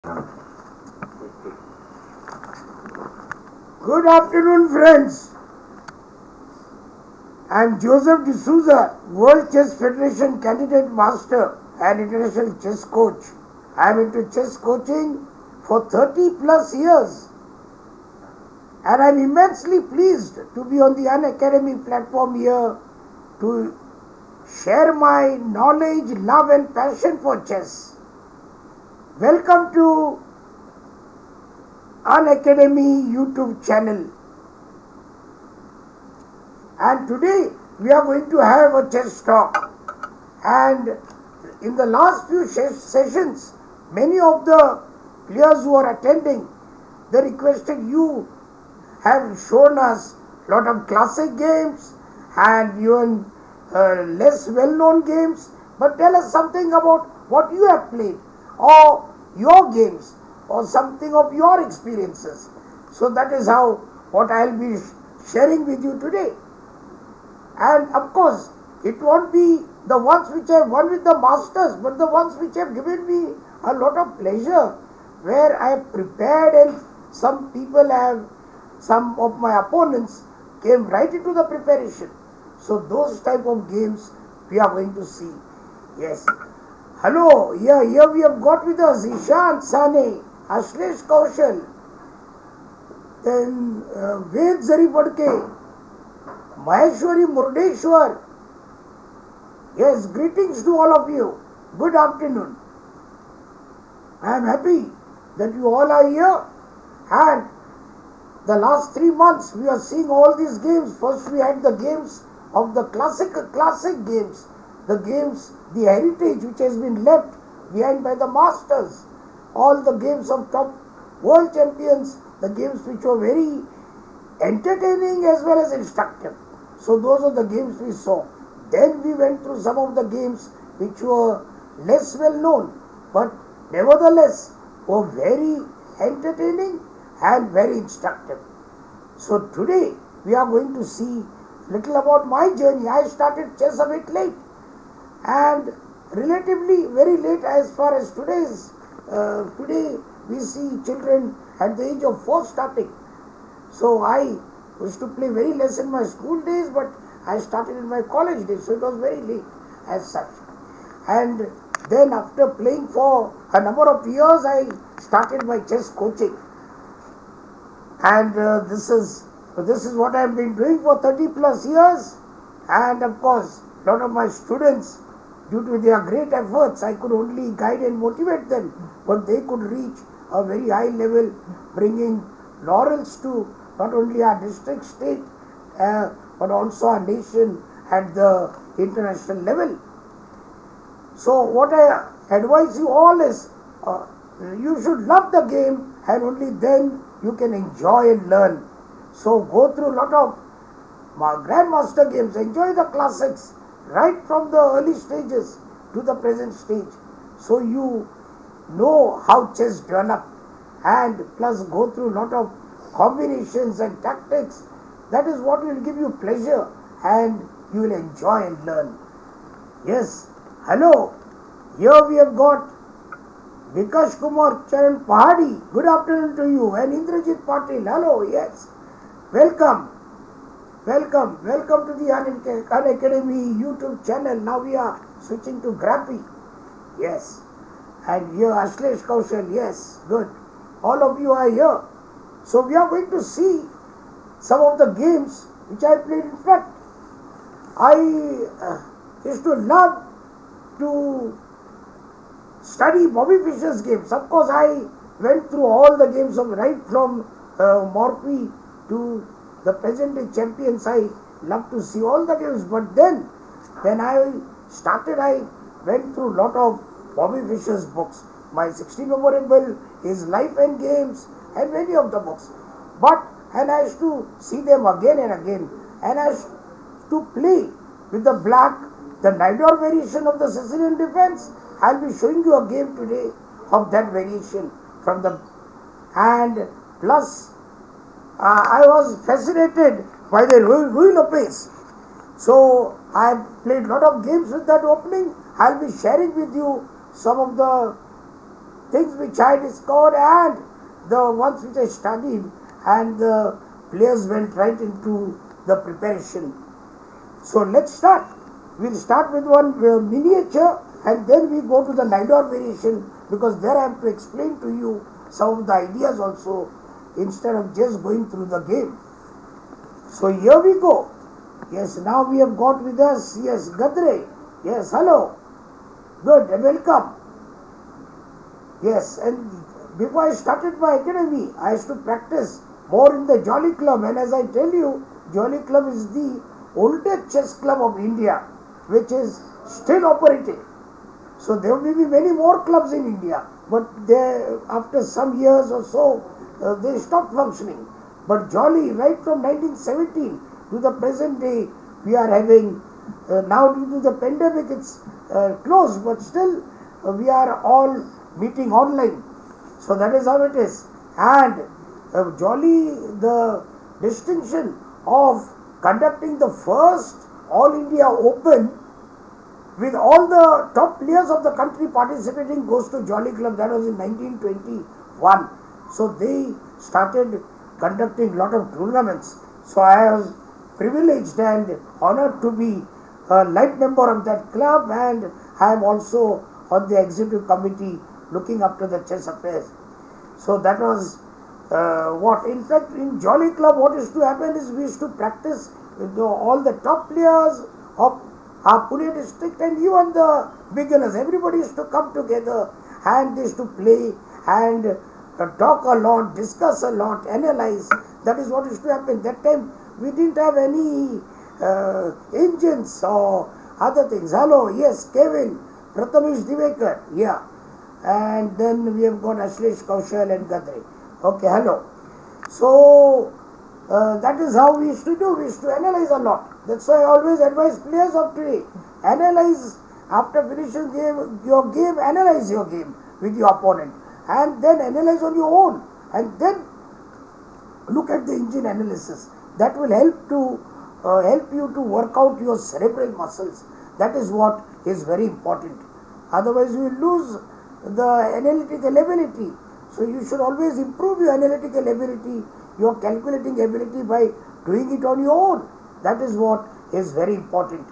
Good afternoon, friends. I am Joseph D'Souza, World Chess Federation Candidate Master and International Chess Coach. I am into chess coaching for 30 plus years, and I am immensely pleased to be on the Unacademy platform here to share my knowledge, love and passion for chess. Welcome to Unacademy YouTube channel. And today we are going to have a chess talk. And in the last few sessions, many of the players who are attending, they requested you have shown us a lot of classic games and even less well-known games. But tell us something about what you have played or your games or something of your experiences. So that is how what I will be sharing with you today. And of course, it won't be the ones which I have won with the masters, but the ones which have given me a lot of pleasure, where I have prepared and some of my opponents came right into the preparation. So those type of games we are going to see. Yes. Hello, here we have got with us Ishan Sane, Ashlesh Kaushal, then Ved Zarifadke, Maheshwari Murdeshwar. Yes, greetings to all of you. Good afternoon. I am happy that you all are here, and the last 3 months we are seeing all these games. First we had the games of the classic games, the heritage which has been left behind by the masters, all the games of top world champions, the games which were very entertaining as well as instructive. So those are the games we saw. Then we went through some of the games which were less well known, but nevertheless were very entertaining and very instructive. So today we are going to see little about my journey. I started chess a bit late, and relatively very late as far as today we see children at the age of 4 starting. So I used to play very less in my school days, but I started in my college days, so it was very late as such. And then after playing for a number of years, I started my chess coaching. And this is what I have been doing for 30 plus years. And of course, a lot of my students, due to their great efforts, I could only guide and motivate them, but they could reach a very high level, bringing laurels to not only our district, state, but also our nation at the international level. So what I advise you all is, you should love the game, and only then you can enjoy and learn. So go through a lot of grandmaster games, enjoy the classics right from the early stages to the present stage, so you know how chess developed, and plus go through a lot of combinations and tactics. That is what will give you pleasure and you will enjoy and learn. Yes, hello, here we have got Vikash Kumar Charan Pahadi. Good afternoon to you. And Indrajit Patil. Hello, yes. Welcome to the Unacademy YouTube channel. Now we are switching to Graphy. Yes. And here Ashlesh Kaushal. Yes, good. All of you are here. So we are going to see some of the games which I played. In fact, I used to love to study Bobby Fischer's games. Of course, I went through all the games of right from Morphy to the present day champions. I love to see all the games. But then, when I started, I went through a lot of Bobby Fischer's books. My 60 memorable, his life and games, and many of the books. And I used to see them again and again. And I used to play with the black, the Nidor variation of the Sicilian defense. I'll be showing you a game today of that variation from the, and plus I was fascinated by the Ruy Lopez. So I played a lot of games with that opening. I'll be sharing with you some of the things which I discovered and the ones which I studied, and the players went right into the preparation. So let's start. We'll start with one miniature and then we go to the Nidor variation, because there I have to explain to you some of the ideas also instead of just going through the game. So here we go. Yes, now we have got with us, yes, Gadre. Yes, hello. Good, welcome. Yes, and before I started my academy, I used to practice more in the Jolly Club, and as I tell you, Jolly Club is the oldest chess club of India, which is still operating. So there will be many more clubs in India, but they, after some years or so, they stopped functioning. But Jolly, right from 1917 to the present day, we are having, now due to the pandemic it's closed, but still we are all meeting online. So that is how it is. And Jolly, the distinction of conducting the first All India Open with all the top players of the country participating goes to Jolly Club. That was in 1921. So they started conducting lot of tournaments. So I was privileged and honored to be a life member of that club, and I am also on the executive committee looking after the chess affairs. So that was what. In fact, in Jolly Club, what used to happen is we used to practice with all the top players of our Pune district and even the beginners. Everybody used to come together and they used to play and talk a lot, discuss a lot, analyze. That is what used to happen. That time we didn't have any engines or other things. Hello, yes, Kevin, Prathamesh Divekar, yeah. And then we have got Ashlesh Kaushal and Gadre. Okay, hello. So that is how we used to do. We used to analyze a lot. That's why I always advise players of today, analyze after finishing your game, analyze your game with your opponent, and then analyze on your own, and then look at the engine analysis. That will help you to work out your cerebral muscles. That is what is very important. Otherwise, you will lose the analytical ability. So you should always improve your analytical ability, your calculating ability by doing it on your own. That is what is very important.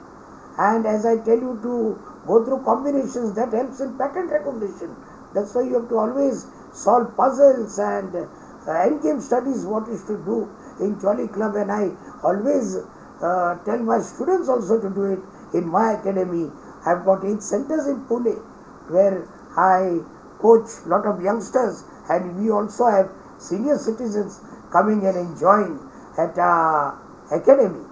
And as I tell you to go through combinations, that helps in pattern recognition. That's why you have to always solve puzzles and endgame studies, what is to do in Jolly Club. And I always tell my students also to do it in my academy. I have got 8 centers in Pune where I coach a lot of youngsters, and we also have senior citizens coming and enjoying at our academy.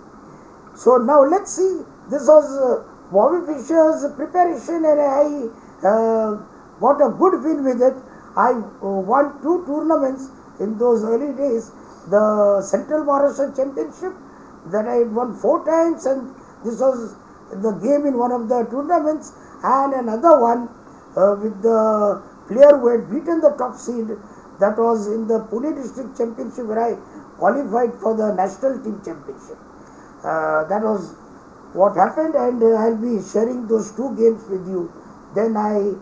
So now let's see. This was Bobby Fischer's preparation, and I got a good win with it. I won 2 tournaments in those early days. The Central Maharashtra Championship that I won 4 times, and this was the game in one of the tournaments, and another one with the player who had beaten the top seed. That was in the Pune District Championship where I qualified for the National Team Championship. That was what happened, and I'll be sharing those 2 games with you. Then I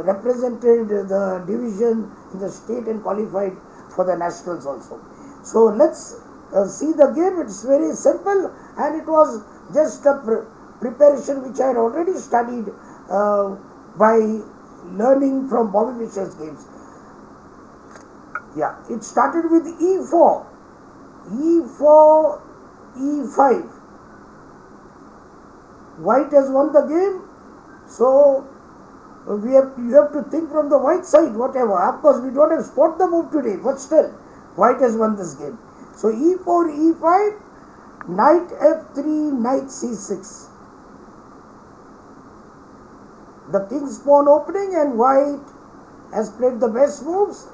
represented the division in the state and qualified for the nationals also. So let's see the game. It's very simple, and it was just a preparation which I had already studied by learning from Bobby Fischer's games. Yeah, it started with E4, E4, E5. White has won the game, so you have to think from the white side, whatever. Of course, we don't have spot the move today, but still, white has won this game. So E4, E5, knight F3, knight C6. The king's pawn opening, and white has played the best moves.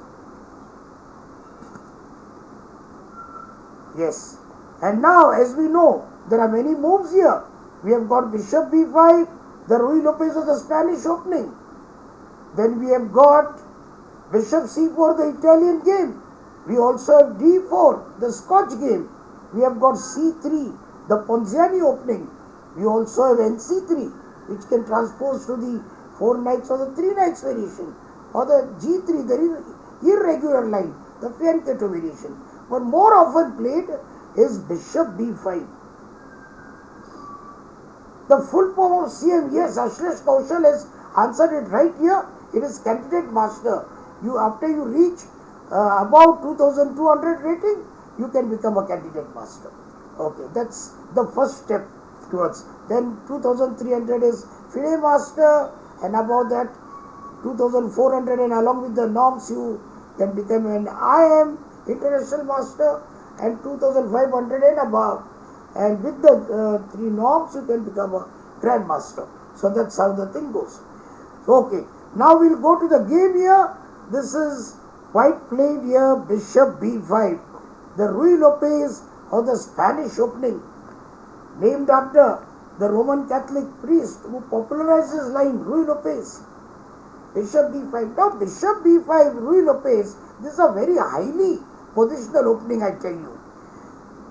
Yes. And now, as we know, there are many moves here. We have got bishop b5, the Ruy Lopez of the Spanish opening. Then we have got bishop c4, the Italian game. We also have d4, the Scotch game. We have got c3, the Ponziani opening. We also have nc3, which can transpose to the 4 knights or the 3 knights variation. or the G3, the irregular line, the fianchetto variation. But more often played is bishop b5. The full form of CM, yes, Ashlesh Kaushal has answered it right here. It is candidate master. After you reach about 2200 rating, you can become a candidate master. Okay, that's the first step towards. Then 2300 is FIDE master, and above that 2400, and along with the norms you can become an IM international master, and 2500 and above, and with the 3 norms you can become a grand master. So that's how the thing goes. Okay, now we'll go to the game here. This is white played here bishop b5. The Ruy Lopez, or the Spanish opening, named after the Roman Catholic priest who popularized this line, Ruy Lopez. Bishop b5. Now bishop b5, Ruy Lopez, this is a very highly positional opening, I tell you.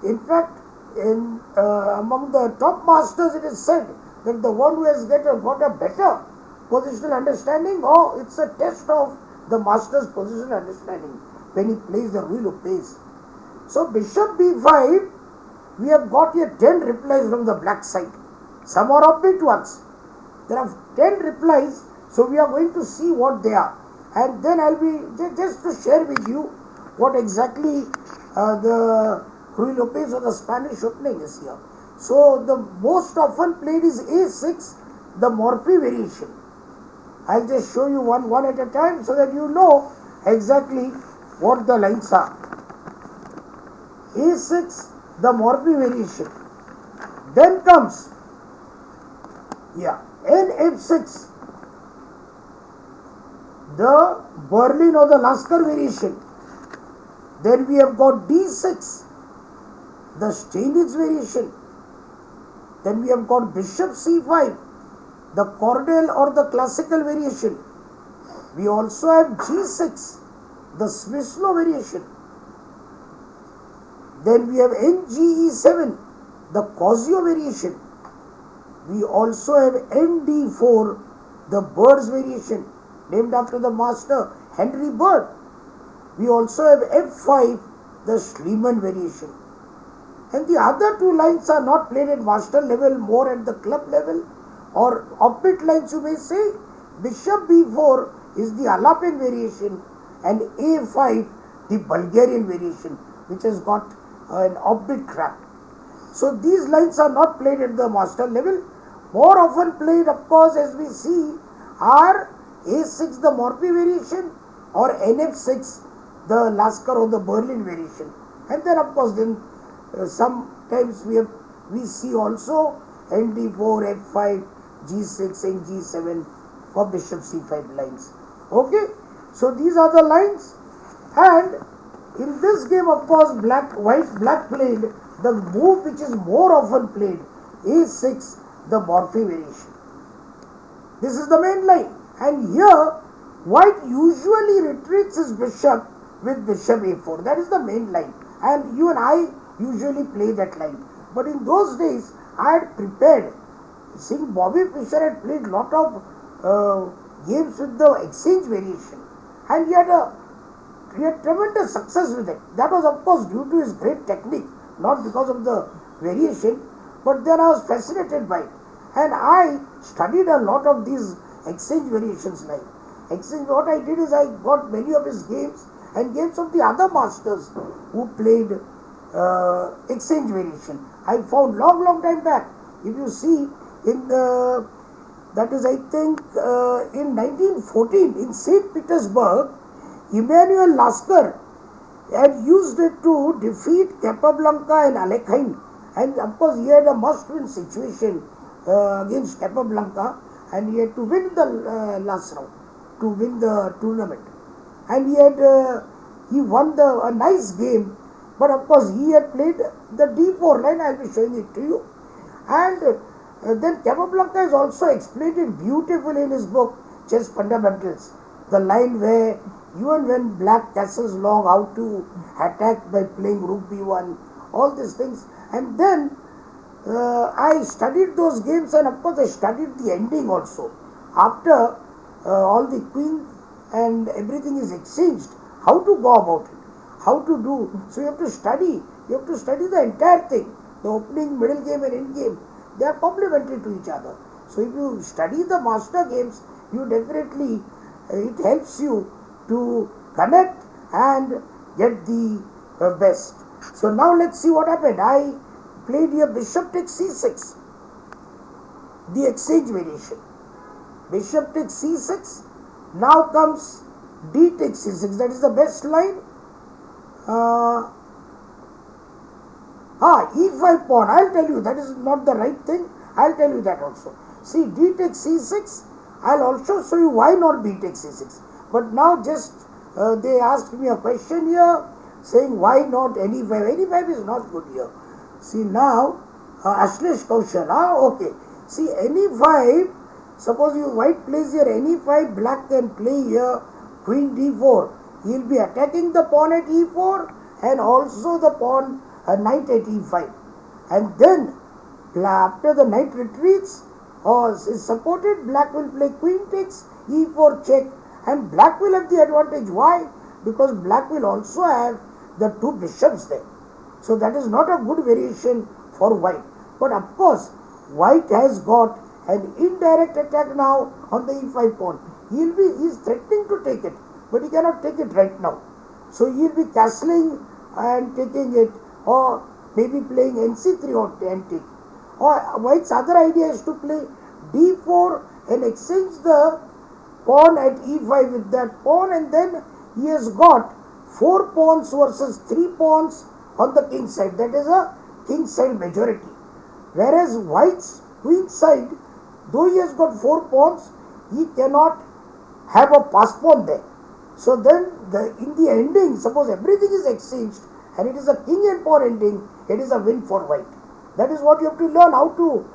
In fact, among the top masters it is said that the one who has got a better positional understanding, it's a test of the master's positional understanding when he plays the Ruy Lopez. So bishop b5, we have got here 10 replies from the black side. Some are upbeat ones. There are 10 replies, so we are going to see what they are. And then I'll be just to share with you what exactly the Ruy Lopez or the Spanish opening is here. So the most often played is a6, the Morphy variation. I'll just show you one at a time so that you know exactly what the lines are. a6, the Morphy variation. Then comes nf6, the Berlin or the Lasker variation. Then we have got d6, the Steinitz variation. Then we have got bishop c5, the Cordell or the classical variation. We also have g6, the Smyslov variation. Then we have nge7, the Cosio variation. We also have nd4, the Bird's variation, named after the master Henry Bird. We also have f5, the Schliemann variation. And the other 2 lines are not played at master level, more at the club level, or offbeat lines you may say. Bishop b4 is the Alapin variation, and a5 the Bulgarian variation, which has got an offbeat trap. So these lines are not played at the master level. More often played, of course, as we see, are a6 the Morphy variation, or nf6 the Lasker or the Berlin variation. And then of course sometimes we see also nd4, f5, g6 and g7 for bishop c5 lines. Okay, so these are the lines, and in this game of course white played the move which is more often played, a6 the Morphy variation. This is the main line, and here white usually retreats his bishop with bishop a4. That is the main line, and you and I usually play that line. But in those days I had prepared, seeing Bobby Fischer had played lot of games with the exchange variation, and he had tremendous success with it. That was of course due to his great technique, not because of the variation, but then I was fascinated by it, and I studied a lot of these exchange variations. What I did is I got many of his games and games of the other masters who played exchange variation. I found long time back. If you see in that is I think in 1914 in St. Petersburg, Emanuel Lasker had used it to defeat Capablanca and Alekhine, and of course he had a must-win situation against Capablanca, and he had to win the last round to win the tournament, and he won a nice game. But of course he had played the d4 line. I will be showing it to you, and then Capablanca has also explained it beautifully in his book Chess Fundamentals, the line where even when black castles long, how to attack by playing rook b1, all these things. And then I studied those games, and of course I studied the ending also. After all the queen and everything is exchanged, how to go about it, how to do. So you have to study the entire thing, the opening, middle game and end game. They are complementary to each other. So if you study the master games, you definitely, it helps you to connect and get the best. So now let's see what happened. I played here bishop takes c6, the exchange variation. Bishop takes c6. Now comes d takes c6. That is the best line. E5 pawn. I'll tell you that is not the right thing. I'll tell you that also. See, d takes c6. I'll also show you why not b takes c6. But now just they asked me a question here saying why not ne5. Ne5 is not good here. See now, Ashlesh Kaushal. Okay. See, ne5. Suppose you white plays here ne5. Black can play here queen d4. He will be attacking the pawn at e4 and also the pawn knight at e5. And then after the knight retreats or is supported, black will play queen takes, e4 check, and black will have the advantage. Why? Because black will also have the two bishops there. So that is not a good variation for white. But of course, white has got an indirect attack now on the e5 pawn. He is threatening to take it, but he cannot take it right now. So he will be castling and taking it, or maybe playing nc3 or take. Or white's other idea is to play d4 and exchange the pawn at e5 with that pawn, and then he has got 4 pawns versus 3 pawns on the king side. That is a king side majority. Whereas white's queen side, though he has got 4 pawns, he cannot have a pass pawn there. So then in the ending, suppose everything is exchanged and it is a king and pawn ending, it is a win for white. That is what you have to learn, how to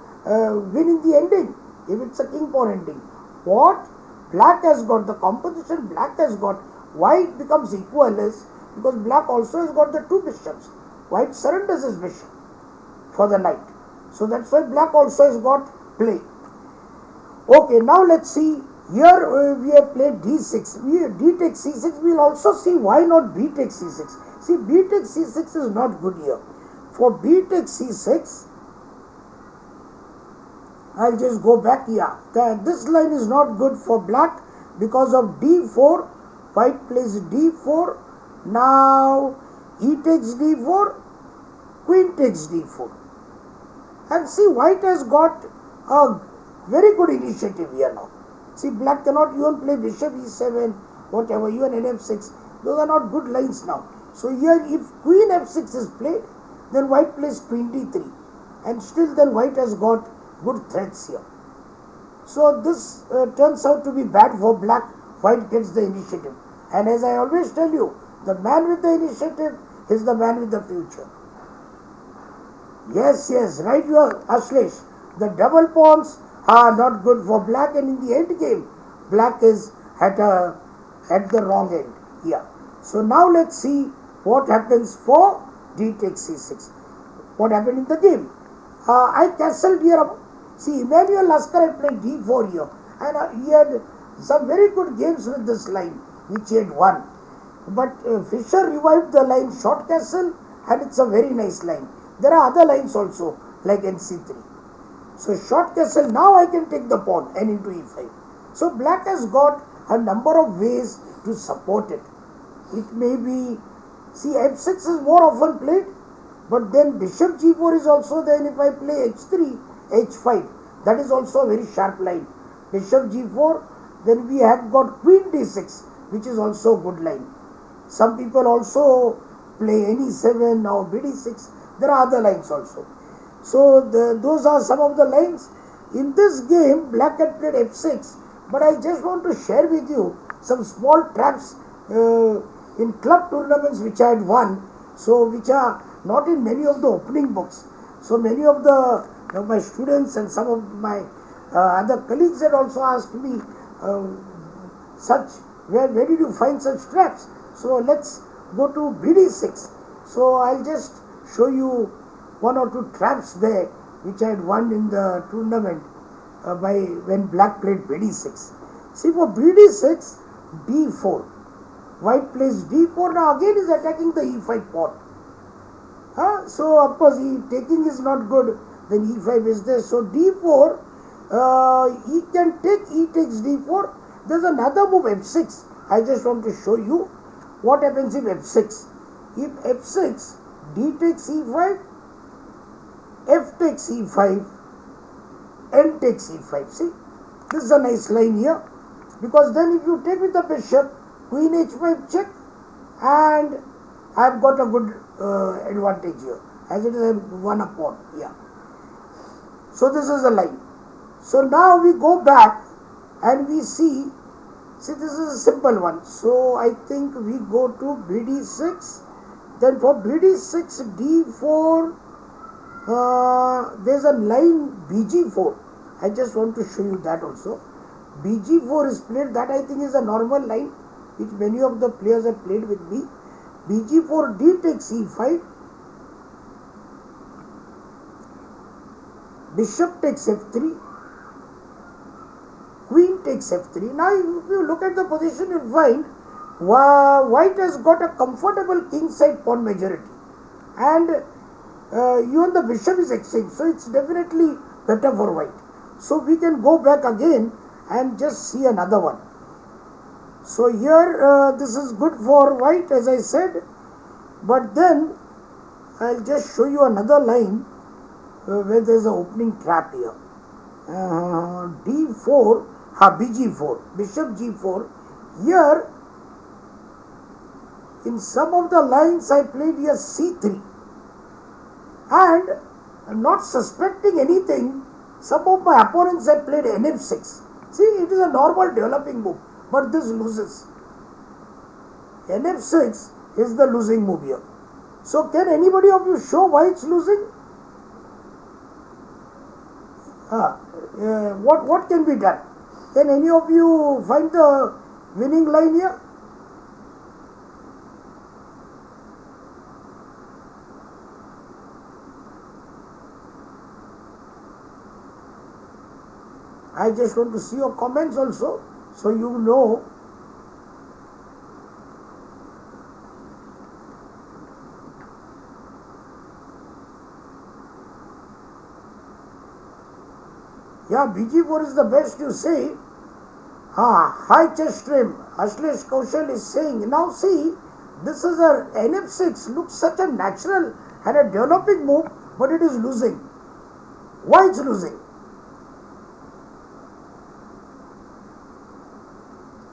win in the ending if it's a king pawn ending. What black has got, the composition black has got, white becomes equalless because black also has got the 2 bishops. White surrenders his bishop for the knight. So that's why black also has got play. Okay, now let's see. Here we have played d6. D takes c6. We will also see why not b takes c6. See, b takes c6 is not good here. For b takes c6, I'll just go back here. This line is not good for black because of d4. White plays d4. Now e takes d4. Queen takes d4. And see, white has got a very good initiative here now. See, black cannot even play bishop e7, whatever, even nf6. Those are not good lines now. So here, if queen f6 is played, then white plays queen d3. And still then white has got good threats here. So this turns out to be bad for black. White gets the initiative. And as I always tell you, the man with the initiative is the man with the future. Yes, right, you are, Ashlesh. The double pawns are not good for black, and in the end game, black is at the wrong end here. So now let's see what happens for d takes c6. What happened in the game? I castled here. See, Emmanuel Lasker had played d4 here, and he had some very good games with this line, which he had won. But Fischer revived the line short castle, and it's a very nice line. There are other lines also, like nc3. So short castle, now I can take the pawn and into e5. So black has got a number of ways to support it. It may be, see, f6 is more often played, but then bishop g4 is also there. And if I play h3, h5, that is also a very sharp line. Bishop g4, then we have got queen d6, which is also a good line. Some people also play ne7 or bd6. There are other lines also. So those are some of the lines. In this game, black had played f6, but I just want to share with you some small traps in club tournaments which I had won, so which are not in many of the opening books. So many of my students and some of my other colleagues had also asked me where did you find such traps? So let's go to bd6. So I'll just show you 1 or 2 traps there which I had won in the tournament when black played bd6. See, for bd6, d4. White plays d4. Now again is attacking the e5 pawn. So of course taking is not good. Then e5 is there. So d4. He can take e takes d4. There's another move f6. I just want to show you what happens if f6. If f6, d takes e5, f takes e5, n takes e5. See, this is a nice line here, because then if you take with the bishop, queen h5 check, and I've got a good advantage here, as it is I won a pawn. Yeah. So this is a line. So now we go back and we see this is a simple one. So I think we go to bd6. Then for bd6, d4, there's a line bg4. I just want to show you that also. bg4 is played. That I think is a normal line which many of the players have played with me. bg4, d takes e5. Bishop takes f3. Queen takes f3. Now if you look at the position, you find white has got a comfortable king side pawn majority, and even the bishop is exchanged, so it's definitely better for white. So we can go back again and just see another one. So here this is good for white, as I said, but then I'll just show you another line where there is an opening trap here. d4, bg4, bishop g4. Here in some of the lines I played here c3, and not suspecting anything, some of my opponents have played nf6. See, it is a normal developing move, but this loses. nf6 is the losing move here. So can anybody of you show why it's losing? What can be done? Can any of you find the winning line here? I just want to see your comments also, so you know. Yeah, bg4 is the best, you say. High chess trim, Ashlesh Kaushal is saying. Now see, this is a nf6, looks such a natural and a developing move, but it is losing. Why it's losing?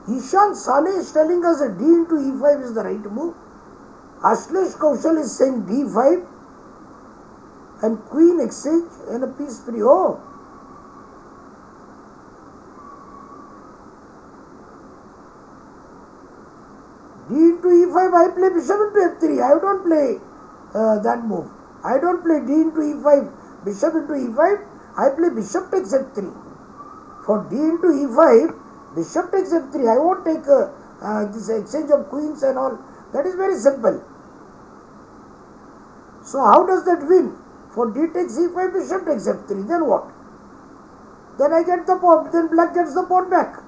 Ishan Sane is telling us that d into e5 is the right move. Ashlesh Kaushal is saying d5 and queen exchange and a piece free. Oh, d into e5, I play bishop into f3. I don't play that move. I don't play d into e5, bishop into e5. I play bishop takes f3. For d into e5, bishop takes f3. I won't take this exchange of queens and all. That is very simple. So how does that win? For d takes e5, bishop takes f3. Then what? Then I get the pawn. Then black gets the pawn back.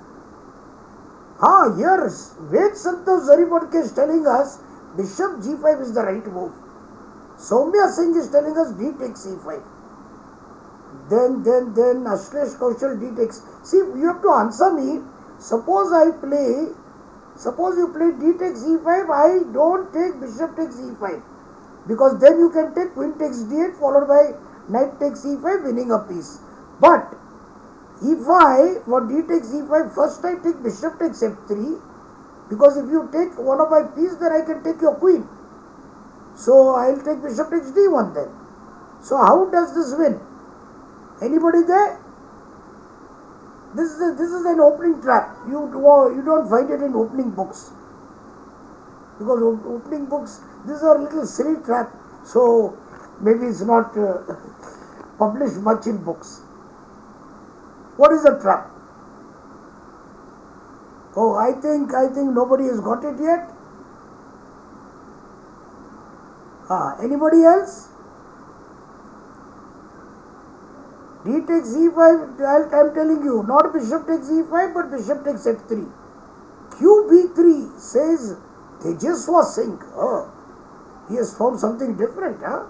Here Ved Santosh Zaripatke is telling us bishop g5 is the right move. Soumya Singh is telling us d takes e5. Then Ashlesh Kaushal d takes. See, you have to answer me. Suppose you play d takes e5, I don't take bishop takes e5, because then you can take queen takes d8 followed by knight takes e5, winning a piece. But if for d takes e5, first I take bishop takes f3, because if you take one of my piece, then I can take your queen. So I will take bishop takes d1 then. So how does this win? Anybody there? This is an opening trap. You don't find it in opening books, because opening books, these are little silly trap. So maybe it's not published much in books. What is a trap? Oh, I think nobody has got it yet. Anybody else? D takes e5, I am telling you, not bishop takes e5, but bishop takes f3. QB3 says Tejas was Singh. Oh, he has found something different, huh?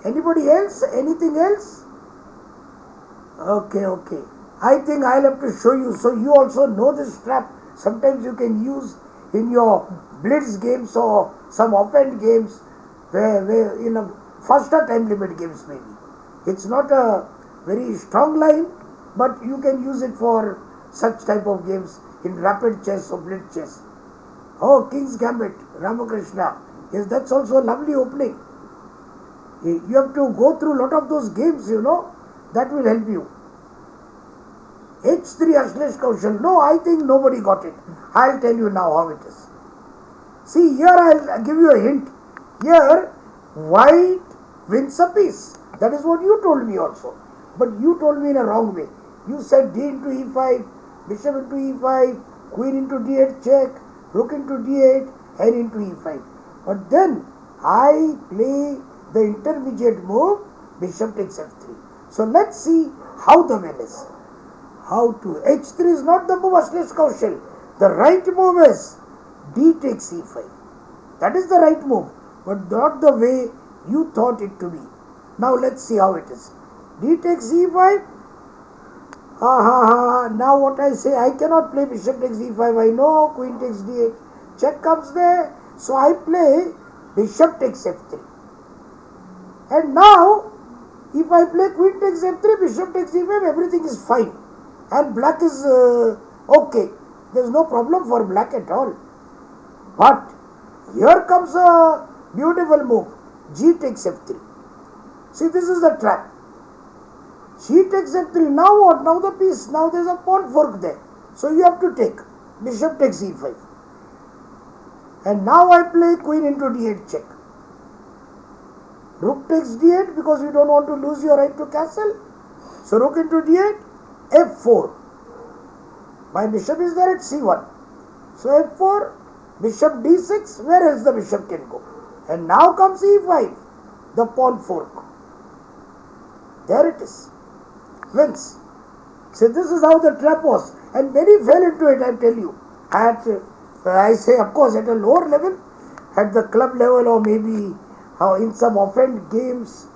Anybody else? Anything else? Okay. I think I'll have to show you so you also know this trap. Sometimes you can use in your blitz games or some offhand games where in a faster time limit games maybe. It's not a very strong line, but you can use it for such type of games in rapid chess or blitz chess. Oh, King's Gambit, Ramakrishna. Yes, that's also a lovely opening. You have to go through a lot of those games, that will help you. H3 Ashlesh Kaushal. No, I think nobody got it. I'll tell you now how it is. See, here I'll give you a hint. Here, white wins a piece. That is what you told me also. But you told me in a wrong way. You said D into E5, bishop into E5, queen into D8 check, rook into D8, and into E5. But then I play the intermediate move, bishop takes F3. So let's see how the win is. How to? H3 is not the move Ashlesh Kaushal. The right move is D takes E5. That is the right move, but not the way you thought it to be. Now let's see how it is. D takes E5. Now what I say, I cannot play bishop takes E5. I know queen takes D8. Check comes there. So I play bishop takes F3. And now, if I play queen takes F3, bishop takes E5, everything is fine. And black is okay. There is no problem for black at all. But here comes a beautiful move. G takes F3. See, this is the trap. G takes F3. Now what? Now the piece. Now there is a pawn fork there. So you have to take. Bishop takes E5. And now I play queen into D8 check. Rook takes D8 because you don't want to lose your right to castle. So rook into D8, F4. My bishop is there at C1. So F4, bishop D6, where else the bishop can go? And now comes E5, the pawn fork. There it is. Wins. So this is how the trap was. And many fell into it, I tell you. I say, of course, at a lower level, at the club level or maybe in some offhand games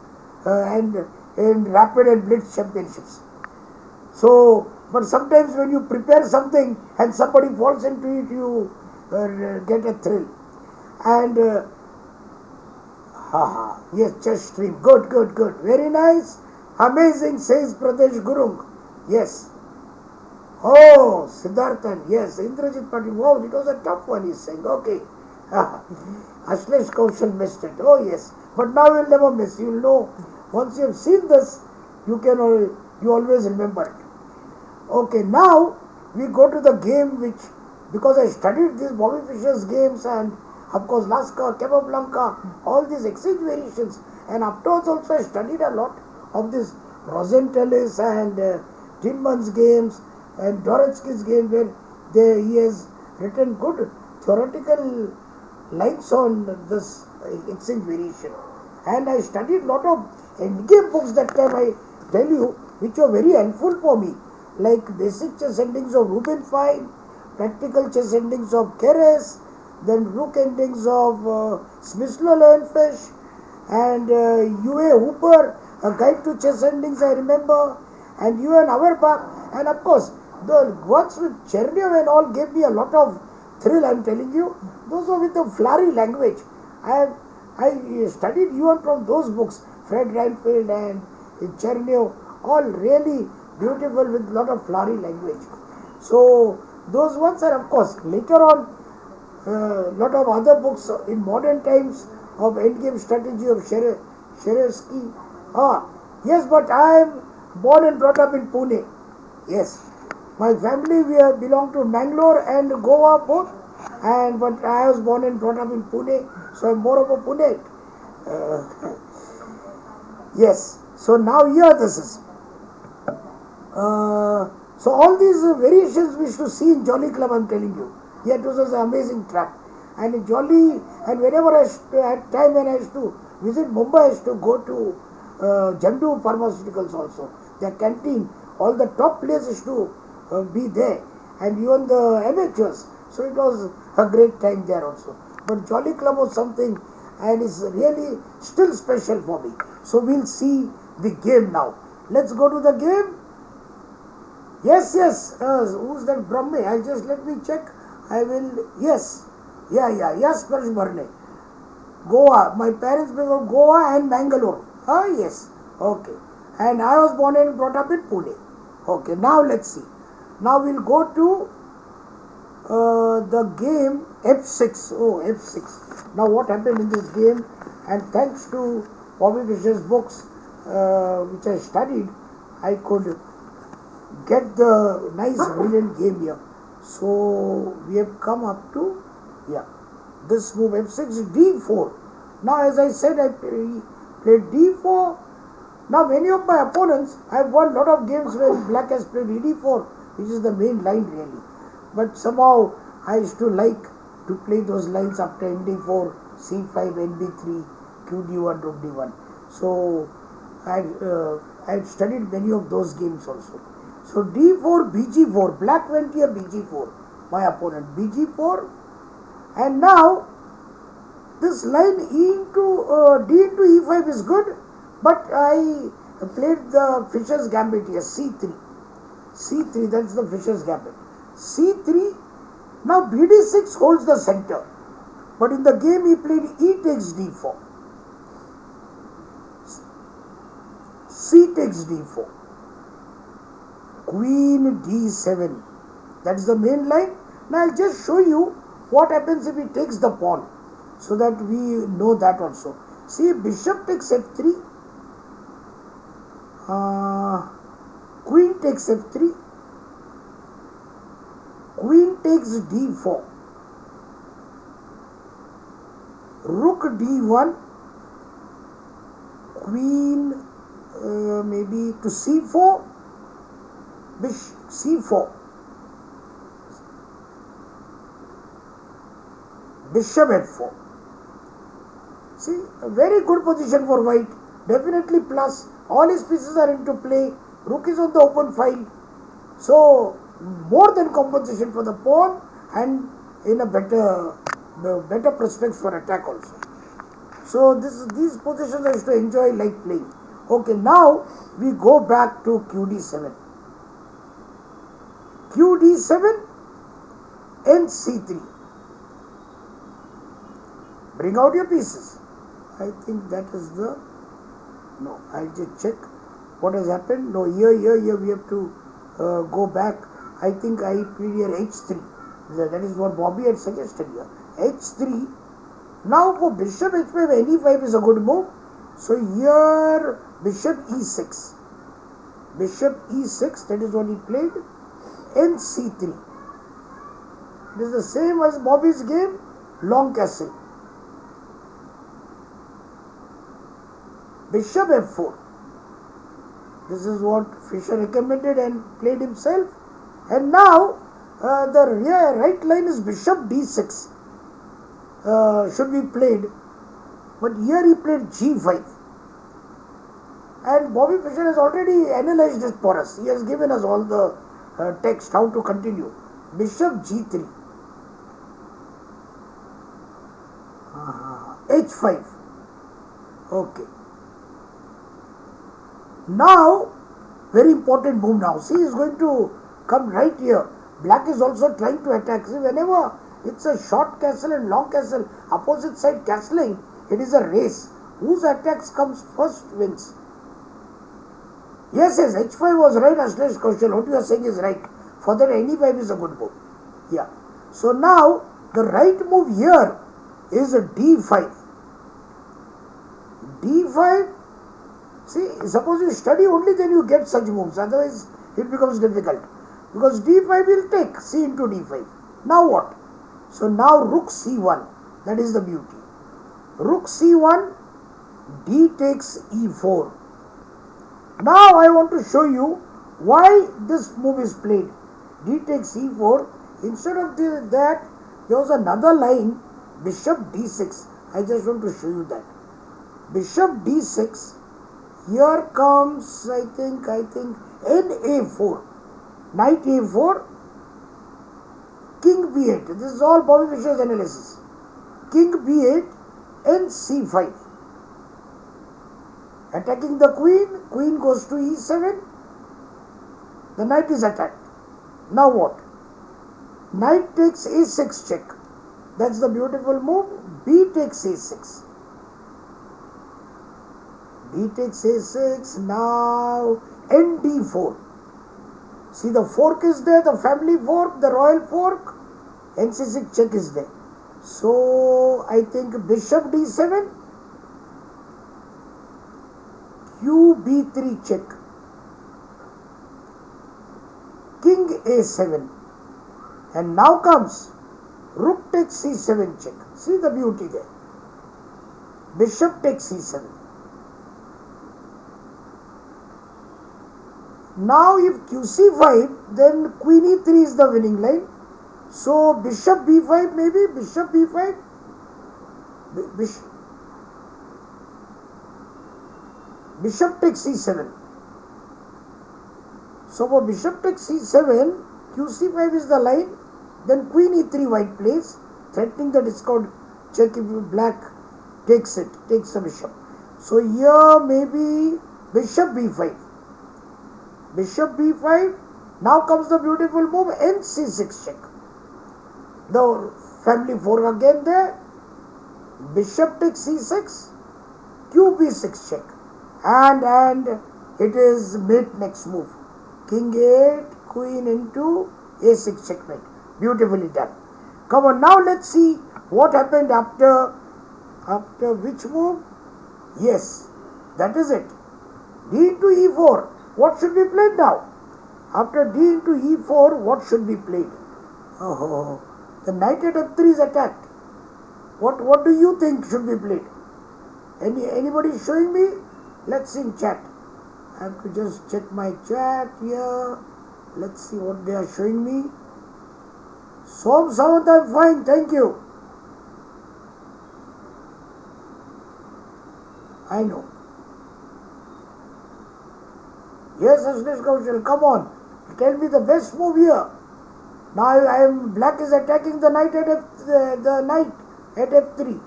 and in rapid and blitz championships. So, but sometimes when you prepare something and somebody falls into it, you get a thrill. And yes, chess stream. Good. Very nice. Amazing, says Pradesh Gurung. Yes. Oh, Siddharthan. Yes. Indrajit Patil. Wow, it was a tough one, he's saying. Okay. Ashlesh Kaushal missed it. Oh, yes. But now you'll never miss. You'll know. Once you have seen this, you always remember it. Okay, now we go to the game which, because I studied these Bobby Fischer's games and of course Laska, Capablanca, all these exchange variations, and afterwards also I studied a lot of this Rosentellis and Tinman's games and Doretsky's game where he has written good theoretical lines on this exchange variation. And I studied lot of endgame books that time, I tell you, which were very helpful for me, like basic chess endings of Rubin Fine, practical chess endings of Keres, then rook endings of Smyslow Leonfish, and U.A. Hooper, a guide to chess endings I remember, and U.N. Auerbach, and of course the works with Chernev and all gave me a lot of thrill, I am telling you. Those were with the flowery language. I studied even from those books, Fred Reinfeldt and Chernev, all really beautiful with lot of flowery language. So those ones are, of course, later on lot of other books in modern times of endgame strategy of Sherevsky. Yes, but I am born and brought up in Pune. Yes, my family belong to Bangalore and Goa both, but I was born and brought up in Pune, so I am more of a Pune. Yes, so now here this is. So all these variations we used to see in Jolly Club, I am telling you. Yet this was an amazing trap. And in Jolly, and whenever at time when I used to visit Mumbai, I used to go to Jandu Pharmaceuticals also. Their canteen, all the top players used to be there. and even the amateurs. So it was a great time there also. But Jolly Club was something and is really still special for me. So we'll see the game now. Let's go to the game. Yes, who's that Brahme? I'll just let me check. I will, yes. Yes, Parsh Bharne. Goa. My parents were from Goa and Bangalore. Yes. Okay. And I was born and brought up in Pune. Okay, now let's see. Now we'll go to the game F6. Oh, F6. Now what happened in this game, and thanks to Bobby Fischer's books, which I studied, I could get the nice brilliant game here. So we have come up to, this move F6, D4. Now as I said, I played D4. Now many of my opponents, I have won a lot of games where black has played ED4, which is the main line really. But somehow I used to like to play those lines after MD4, C5, NB3, QD1, Rook D1. So I've studied many of those games also. So D4, BG4, black went here BG4, my opponent, BG4, and now this line E into D into E5 is good, but I played the Fischer's Gambit here, C3. C3, that's the Fischer's Gambit. C3, now BD6 holds the center, but in the game he played E takes D4. C takes D4. Queen D7. That is the main line. Now I'll just show you what happens if he takes the pawn, so that we know that also. See, bishop takes F3. Queen takes F3. Queen takes D4. Rook D1. Queen maybe to C4. Bishop C4. Bishop F4. See, a very good position for white. Definitely plus. All his pieces are into play. Rook is on the open file. So, more than compensation for the pawn and in a better prospects for attack also. So, these positions I used to enjoy like playing. Okay, now we go back to QD7. QD7 and C3. Bring out your pieces. I think that is the... No, I'll just check what has happened. No, here we have to go back. I think I played here H3. That is what Bobby had suggested here. H3. Now for bishop H5, NE5 is a good move. So here bishop E6. Bishop E6, that is what he played. And C3. It is the same as Bobby's game, long castle. Bishop F4. This is what Fischer recommended and played himself. And now the right line is Bishop D6. Should be played. But here he played G5. And Bobby Fischer has already analyzed this for us. He has given us all the text how to continue. Bishop G3. H5. Okay. Now, very important move now. See, he is going to come right here. Black is also trying to attack. See, whenever it's a short castle and long castle, opposite side castling, it is a race. Whose attacks comes first wins. Yes, H5 was right, Ashlesh Kaushal. What you are saying is right. For that, NE5 is a good move. Yeah. So now, the right move here is a D5. D5. See, suppose you study only, then you get such moves. Otherwise, it becomes difficult. Because D5 will take C into D5. Now what? So now Rook C1. That is the beauty. Rook C1, D takes E4. Now I want to show you why this move is played. D takes E4. Instead of that, there was another line, Bishop D6. I just want to show you that. Bishop D6. Here comes, I think, NA4. Knight A4. king b8. This is all Bobby Fischer's analysis. King b8 and c5. Attacking the queen. Queen goes to e7. The knight is attacked. Now what? Knight takes a6 check. That's the beautiful move. B takes a6. B takes a6. Now nd4. See, the fork is there, the family fork, the royal fork. nc6 check is there. So I think bishop d7. Q b3 check. King a7. And now comes rook takes c7 check. See the beauty there. Bishop takes c7. Now if qc5, then queen e3 is the winning line. So bishop b5 maybe, bishop b5. Bishop takes c7. So for bishop takes c7, qc5 is the line. Then queen e3 white plays, threatening the discount check if black takes it, takes the bishop. So here maybe bishop b5. Bishop b5. Now comes the beautiful move nc6 check. The family fork again there. Bishop takes c6. qb6 check. And it is mate next move. King 8, queen into a6 checkmate. Beautifully done. Come on, now let's see what happened after which move. Yes, that is it. D into e4. What should be played now? After d into e4, what should be played? Oh, the knight at f3 is attacked. What do you think should be played? Anybody showing me? Let's see in chat. I have to just check my chat here. Let's see what they are showing me. Som Samant, I'm fine, thank you. I know. Yes, Ashlesh Kaushal, come on. Tell me the best move here. Now black is attacking the knight at f3.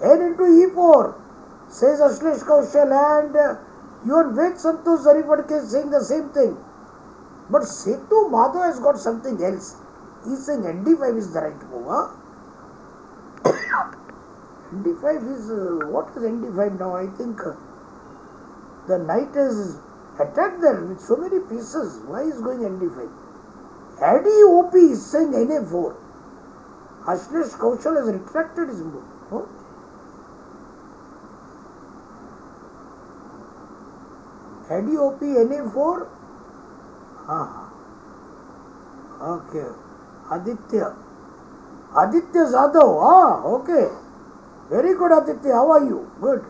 N into e4, says Ashlesh Kaushal, and your Ved Santosh Zarifadke is saying the same thing. But Setu Madhav has got something else. He's saying nd5 is the right move. Huh? nd5 is, what is nd5 now? I think the knight is attacked there with so many pieces. Why is going nd5? Adi OP is saying na4. Ashlesh Kaushal has retracted his move. Huh? Adi OP na4. Okay. Aditya Zadav. Okay. Very good, Aditya. How are you? Good.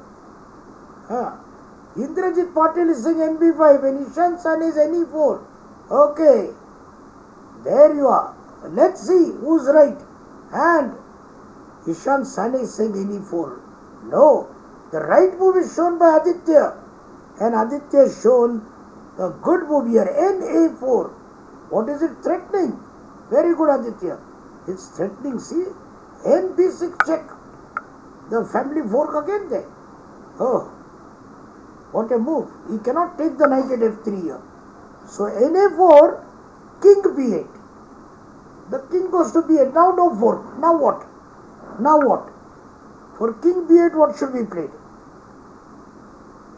Indrajit Patil is saying NB5 and Ishan Sane is NE4. Okay. There you are. Let's see who's right. And Ishan Sane is saying NE4. No. The right move is shown by Aditya. And Aditya has shown a good move here. NA4. What is it threatening? Very good, Aditya. It's threatening. See? NB6 check. The family fork again there. Oh. What a move. He cannot take the knight at f3 here. So NA4, king b8. The king goes to b8. Now no fork. Now what? Now what? For king b8, what should be played?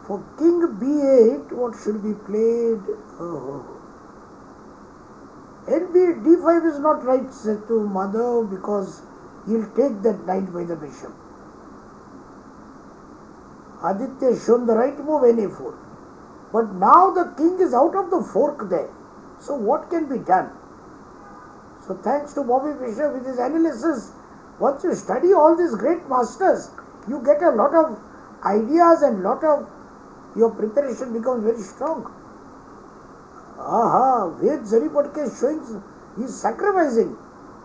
For king b8, what should be played? D5 is not right, Setu Madhav, because he'll take that knight by the bishop. Aditya has shown the right move, na4. But now the king is out of the fork there. So what can be done? So thanks to Bobby Fischer with his analysis, once you study all these great masters, you get a lot of ideas and lot of your preparation becomes very strong. Ved Zarifadke is showing, he is sacrificing.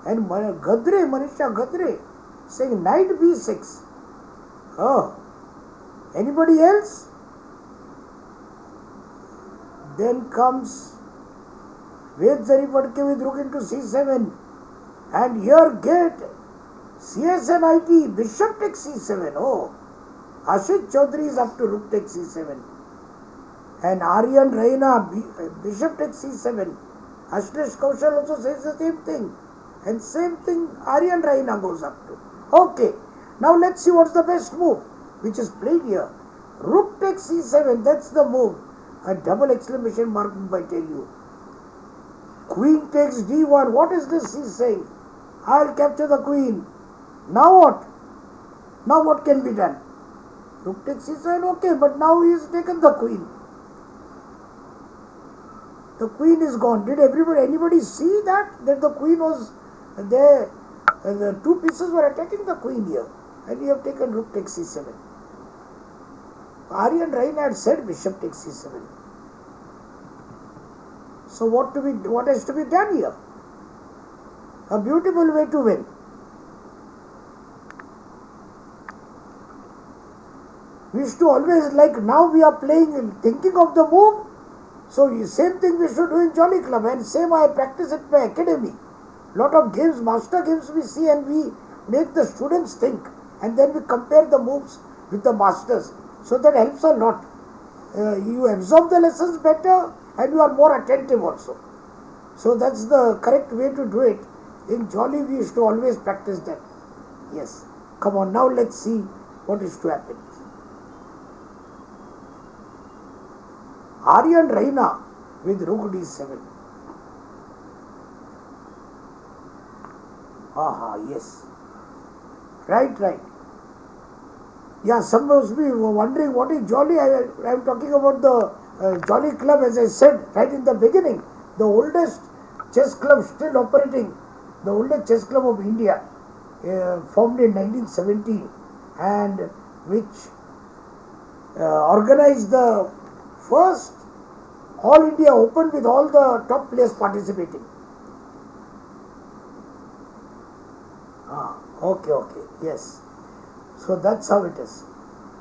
And Manisha Gadre saying knight b6. Anybody else? Then comes Ved Zarifadke with rook into c7. And here get CSNIT, bishop takes c7. Oh, Ashit Chaudhary is up to rook takes c7. And Aryan Raina, bishop takes c7. Ashlesh Kaushal also says the same thing. And same thing Aryan Raina goes up to. Okay, now let's see what's the best move which is played here. Rook takes c7, that's the move. A double exclamation mark if I tell you. Queen takes d1. What is this he's saying? I'll capture the queen. Now what? Now what can be done? Rook takes c7, okay, but now he has taken the queen. The queen is gone. Did anybody see that the queen was there? The two pieces were attacking the queen here, and you have taken rook takes c7. Aryan Raina had said bishop takes c7. So what has to be done here? A beautiful way to win. We used to always, like now we are playing, thinking of the move. So same thing we should do in Jolly Club, and same I practice at my academy. Lot of games, master games we see, and we make the students think, and then we compare the moves with the masters. So that helps a lot. You absorb the lessons better, and you are more attentive also. So that's the correct way to do it. In Jolly we used to always practice that. Yes. Come on, now let's see what is to happen. Aryan Raina with rook d7. Aha, yes. Right. Yeah, some must be wondering what is Jolly. I am talking about the Jolly Club, as I said right in the beginning. The oldest chess club still operating, the oldest chess club of India, formed in 1917, and which organized the first All India Open with all the top players participating. Okay, yes. So that's how it is.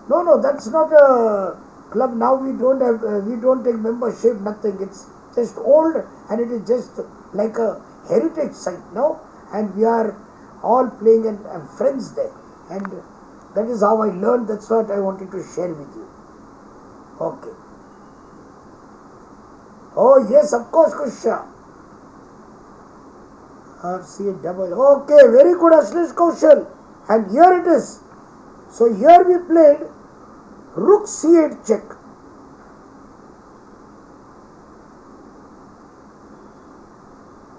No, that's not a club. Now we don't take membership, nothing. It's just old, and it is just like a heritage site now, and we are all playing and friends there, and that is how I learned. That's what I wanted to share with you. Okay. Oh yes, of course, Kusha. RC double. Okay, very good, Ashlesh Kaushal. And here it is. So here we played rook c8 check.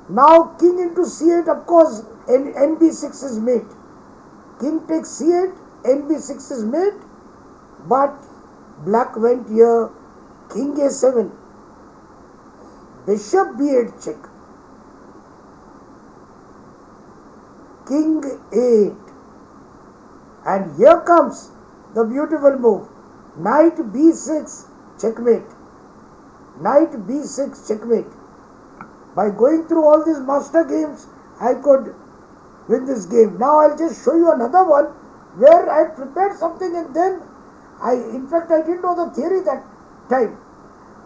Now king into c8, of course, nb6 is mate. King takes c8, nb6 is mate, but black went here, king a7, bishop b8 check, king a8, and here comes the beautiful move, knight b6 checkmate, knight b6 checkmate. By going through all these master games, I could win this game. Now I'll just show you another one where I prepared something, and then in fact I didn't know the theory that time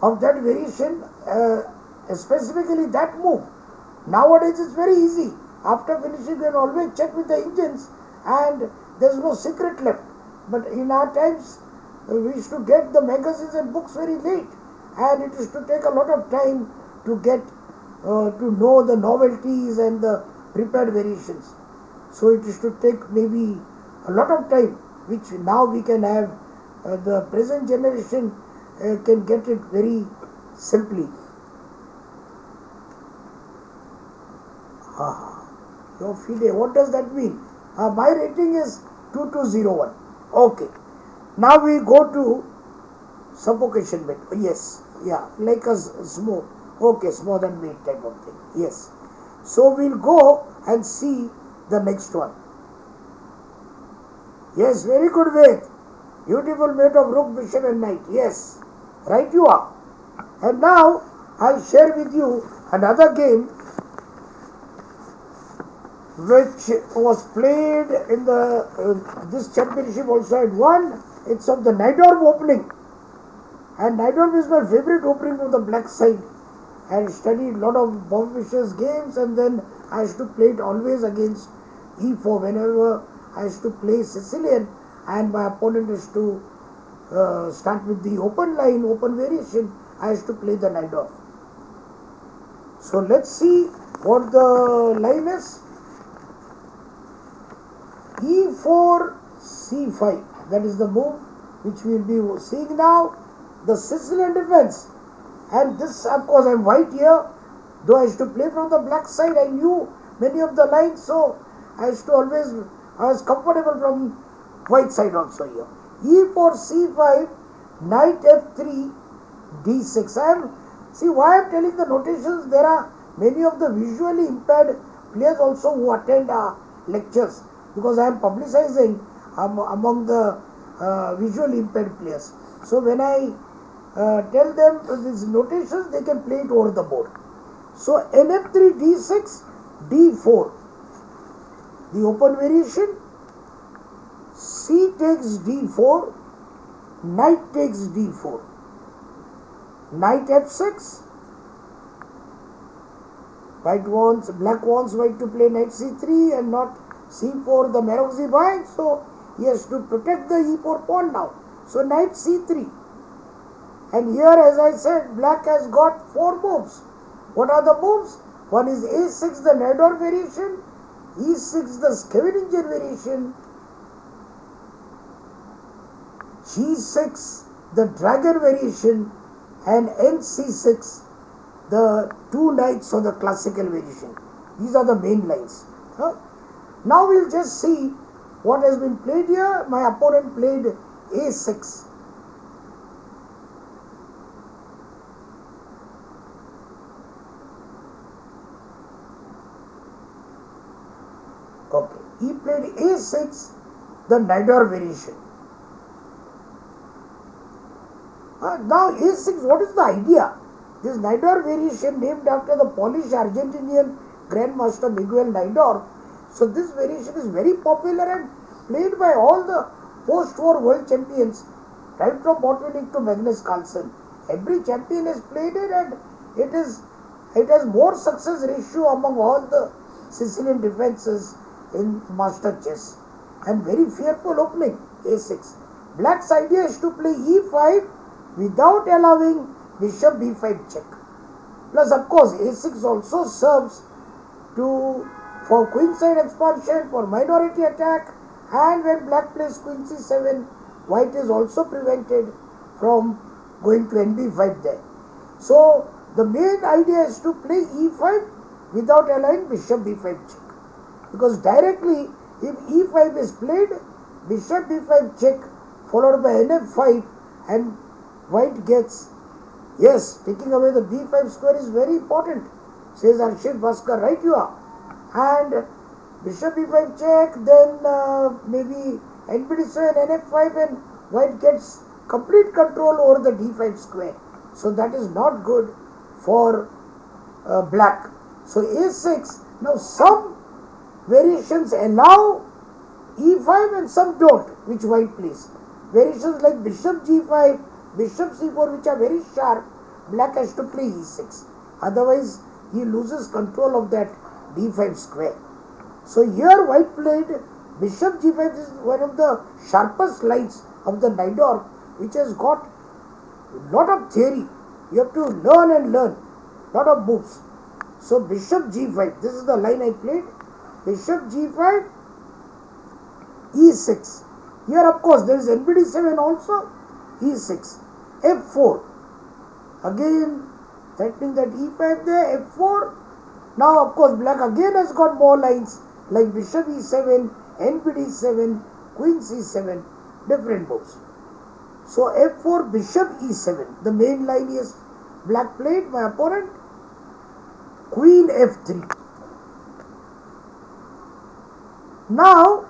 of that variation, specifically that move. Nowadays it's very easy. After finishing, you can always check with the engines, and there's no secret left. But in our times, we used to get the magazines and books very late, and it used to take a lot of time to get to know the novelties and the prepared variations. So it used to take maybe a lot of time, which now we can have. The present generation can get it very simply. Your FIDE, what does that mean? My rating is 2201. Okay. Now we go to suffocation bit. Yes. Yeah. Like a smooth. Okay. Smooth and mate type of thing. Yes. So we'll go and see the next one. Yes. Very good, Ved. Beautiful mate of rook, bishop and knight. Yes. Right you are. And now I'll share with you another game which was played in the this championship also I won. It's of the Najdorf opening, and Najdorf is my favorite opening from the black side. I studied a lot of Bob Fischer's games, and then I used to play it always against e4. Whenever I used to play Sicilian and my opponent is to start with the open line, open variation, I used to play the knight off. So let's see what the line is. e4 c5, that is the move which we will be seeing now. The Sicilian defense, and this, of course, I am white here, though I used to play from the black side. I knew many of the lines, so I was comfortable from white side also here. e4 c5, knight f3 d6. See why I am telling the notations. There are many of the visually impaired players also who attend our lectures, because I am publicizing among the visually impaired players. So when I tell them these notations, they can play it over the board. So nf3 d6 d4, the open variation. C takes d4, knight takes d4, knight f6. Black wants white to play knight c3 and not c4, the Marozzi bind, so he has to protect the e4 pawn now. So knight c3. And here, as I said, black has got 4 moves. What are the moves? One is a6, the Nador variation, e6, the Scheveningen variation, g6, the dragon variation, and nc6, the 2 knights of the classical variation. These are the main lines. Now we will just see what has been played here. My opponent played a6. Okay, he played a6, the Nador variation. Now a6, what is the idea? This Nador variation, named after the Polish Argentinian Grandmaster Miguel Nador. So this variation is very popular and played by all the post-war world champions, right from Botvinnik to Magnus Carlsen. Every champion has played it, and it has more success ratio among all the Sicilian defenses in master chess. And very fearful opening, a6. Black's idea is to play e5 without allowing bishop b5 check. Plus, of course, a6 also serves for queenside expansion, for minority attack, and when black plays queen c7, white is also prevented from going to nb5 there. So the main idea is to play e5 without allowing bishop b5 check, because directly if e5 is played, bishop b5 check followed by nf5, and white gets, yes, taking away the b5 square is very important, says Arshid Bhaskar, right you are. And bishop b5 check, then maybe nbd7, nf5, and white gets complete control over the d5 square. So that is not good for black. So a6, now some variations allow e5 and some don't, which white plays. Variations like bishop g5, bishop c4, which are very sharp, black has to play e6. Otherwise, he loses control of that d5 square. So here white played bishop g5. This is one of the sharpest lines of the Nador, which has got a lot of theory. You have to learn and learn, lot of moves. So bishop g5, this is the line I played. Bishop g5, e6. Here, of course, there is nbd7 also, e6. f4, again threatening that e5 there, f4. Now, of course, black again has got more lines like bishop e7, nbd7, queen c7, different moves. So f4, bishop e7, the main line is black played, my opponent. Queen f3. Now,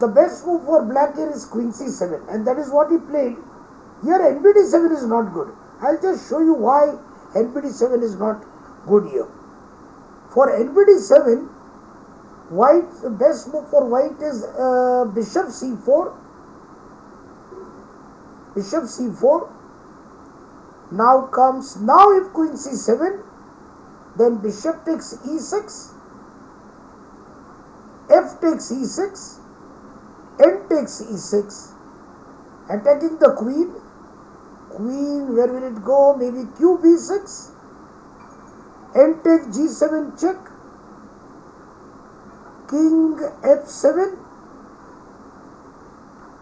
the best move for black here is queen c7, and that is what he played. Here nbd7 is not good. I'll just show you why nbd7 is not good here. For nbd7, the best move for white is bishop c4. Bishop c4. Now if queen c7, then bishop takes e6, F takes E6, N takes E6, attacking the queen. Queen, where will it go? Maybe Q B6, N takes G7 check, King F7,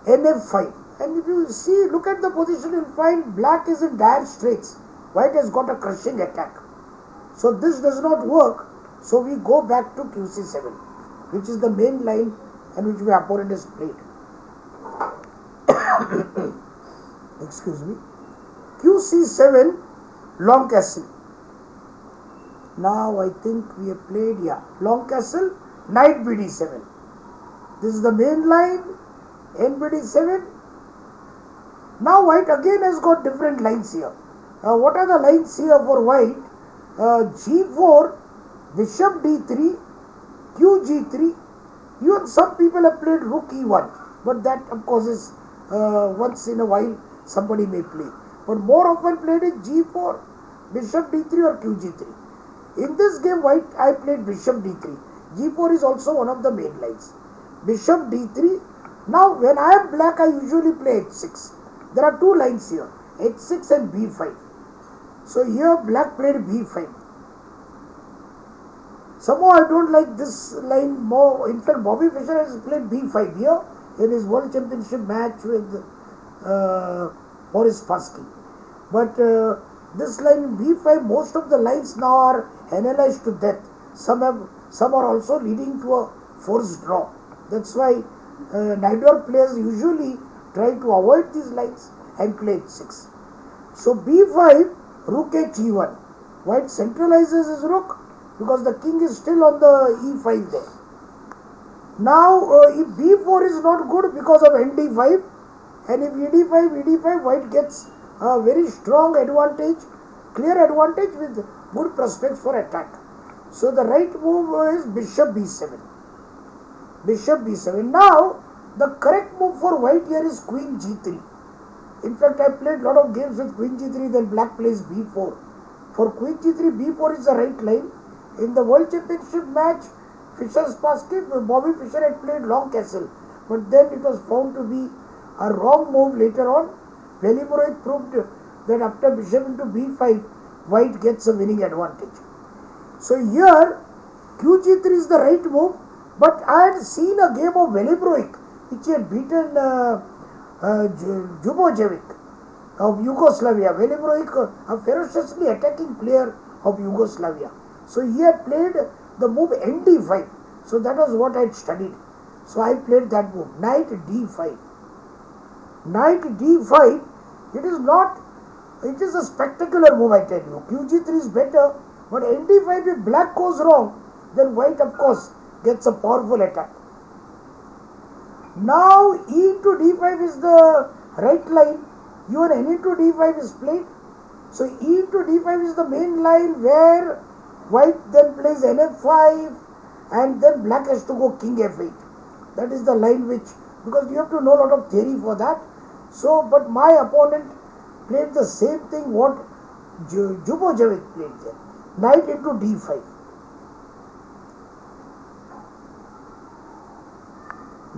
N F5. And if you see, look at the position, you'll find black is in dire straits. White has got a crushing attack. So this does not work. So we go back to QC7, which is the main line and which my opponent has played. Excuse me. QC7, long castle. Now I think we have played, long castle, knight BD7. This is the main line, NBD7. Now white again has got different lines here. What are the lines here for white? G4, bishop D3, QG3. Even some people have played rook E1, but that of course is once in a while somebody may play. But more often played is G4, bishop D3 or QG3. In this game white I played bishop D3. G4 is also one of the main lines. Bishop D3. Now when I am black I usually play H6. There are two lines here, H6 and B5. So here black played B5. Somehow I don't like this line more. In fact, Bobby Fischer has played B5 here in his World Championship match with Boris Spassky. But this line B5, most of the lines now are analyzed to death. Some are also leading to a forced draw. That's why neither players usually try to avoid these lines and play H6. So B5, rook H1. White centralizes his rook because the king is still on the E5 there. Now if B4 is not good because of ND5, and if ED5, white gets a very strong advantage, clear advantage with good prospects for attack. So the right move is bishop B7. Bishop B7. Now the correct move for white here is queen G3. In fact, I played a lot of games with queen G3, then black plays B4. For queen G3, B4 is the right line. In the World Championship match, Fischer-Spassky, Bobby Fischer had played long castle. But then it was found to be a wrong move later on. Velimorovich proved that after bishop into B5, white gets a winning advantage. So here, QG3 is the right move. But I had seen a game of Velimorovich, which he had beaten Jubojevic of Yugoslavia. Velimorovich, a ferociously attacking player of Yugoslavia. So he had played the move ND5. So that was what I had studied. So I played that move. Knight D5. Knight D5. It is a spectacular move, I tell you. QG3 is better. But ND5, if black goes wrong, then white of course gets a powerful attack. Now E into D5 is the right line. Even N into D5 is played. So E into D5 is the main line where white then plays NF5 and then black has to go king F8. That is the line which, because you have to know a lot of theory for that. So, but my opponent played the same thing what Jubojevic played there. Knight into D5.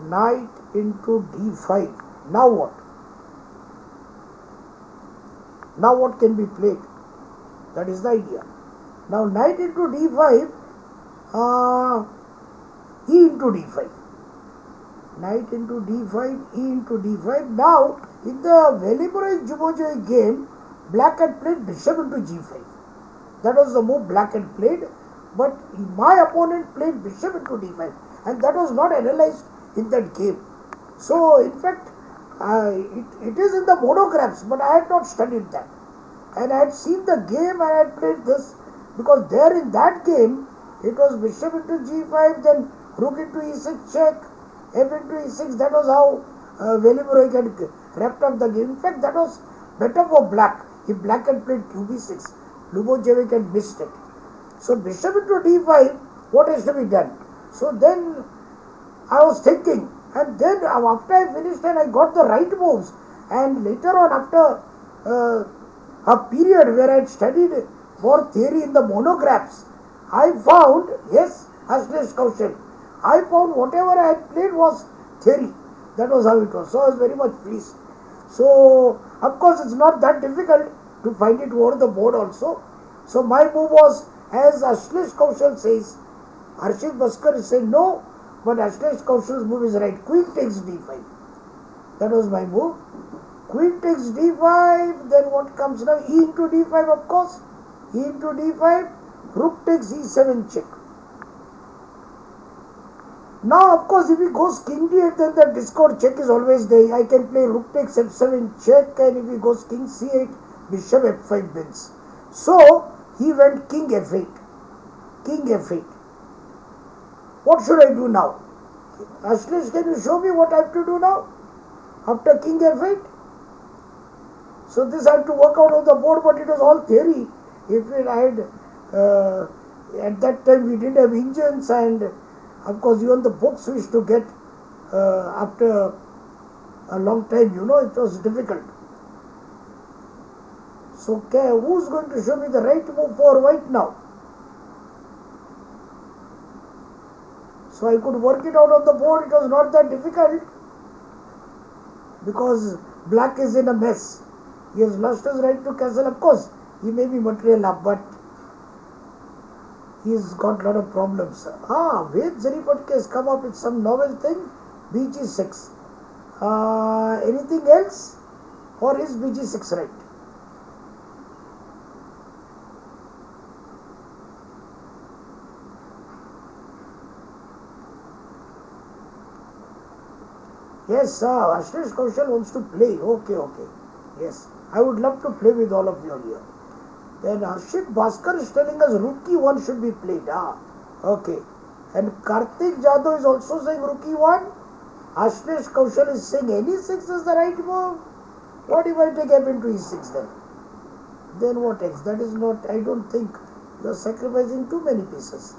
Knight into D5. Now what? Now what can be played? That is the idea. Now knight into D5, E into D5. Knight into D5, E into D5. Now in the Velimorovich-Jubojevic game, black had played bishop into G5. That was the move black had played. But my opponent played bishop into D5. And that was not analyzed in that game. So in fact, it is in the monographs, but I had not studied that. And I had seen the game and I had played this, because there in that game, it was bishop into G5, then rook into E6 check, F into E6. That was how Velimorovich had wrapped up the game. In fact, that was better for black. If black had played QB6, Jubojevic had missed it. So bishop into D5, what has to be done? So then I was thinking, and then after I finished and I got the right moves, and later on after a period where I had studied more theory in the monographs, I found, yes, Ashlesh Kaushal, I found whatever I had played was theory. That was how it was. So I was very much pleased. So of course it's not that difficult to find it over the board also. So my move was, as Ashlesh Kaushal says, Harshit Bhaskar is saying no, but Ashlesh Kaushal's move is right. Queen takes d5. That was my move. Queen takes d5, then what comes now? E into d5, of course. E into d5, rook takes e7 check. Now, of course, if he goes king d8, then the discord check is always there. I can play rook takes f7 check, and if he goes king c8, bishop f5 wins. So, he went king f8. King f8. What should I do now? Ashlesh, can you show me what I have to do now? After king f8? So this I had to work out on the board, but it was all theory. If it had, at that time we didn't have engines, and of course even the books we used to get after a long time, it was difficult. So who's going to show me the right move for white now? So I could work it out on the board. It was not that difficult because black is in a mess. He has lost his right to castle. Of course, he may be material up, but he's got a lot of problems. Ved Zarifat has come up with some novel thing. BG6. Anything else? Or is BG6 right? Yes, Ashlesh Kaushal wants to play. Okay. Yes, I would love to play with all of you here. Then Harshit Bhaskar is telling us rook e1 should be played. Okay. And Karthik Jadhav is also saying rook e1. Ashlesh Kaushal is saying any 6 is the right move. What if I take f into e6 then? Then what else? That is not, I don't think you are sacrificing too many pieces.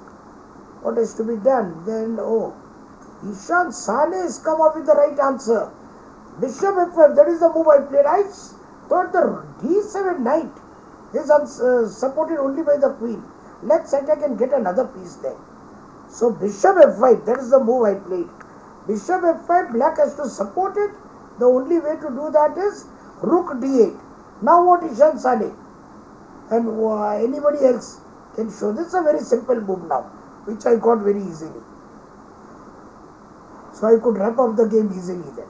What is to be done? Then, Ishan Sane has come up with the right answer. Bishop f5, that is the move I played. I thought the d7 knight is supported only by the queen. Let's attack and get another piece there. So bishop f5, that is the move I played. Bishop f5, black has to support it. The only way to do that is rook d8. Now what Ishan Sane and anybody else can show. This is a very simple move now, which I got very easily. So I could wrap up the game easily then.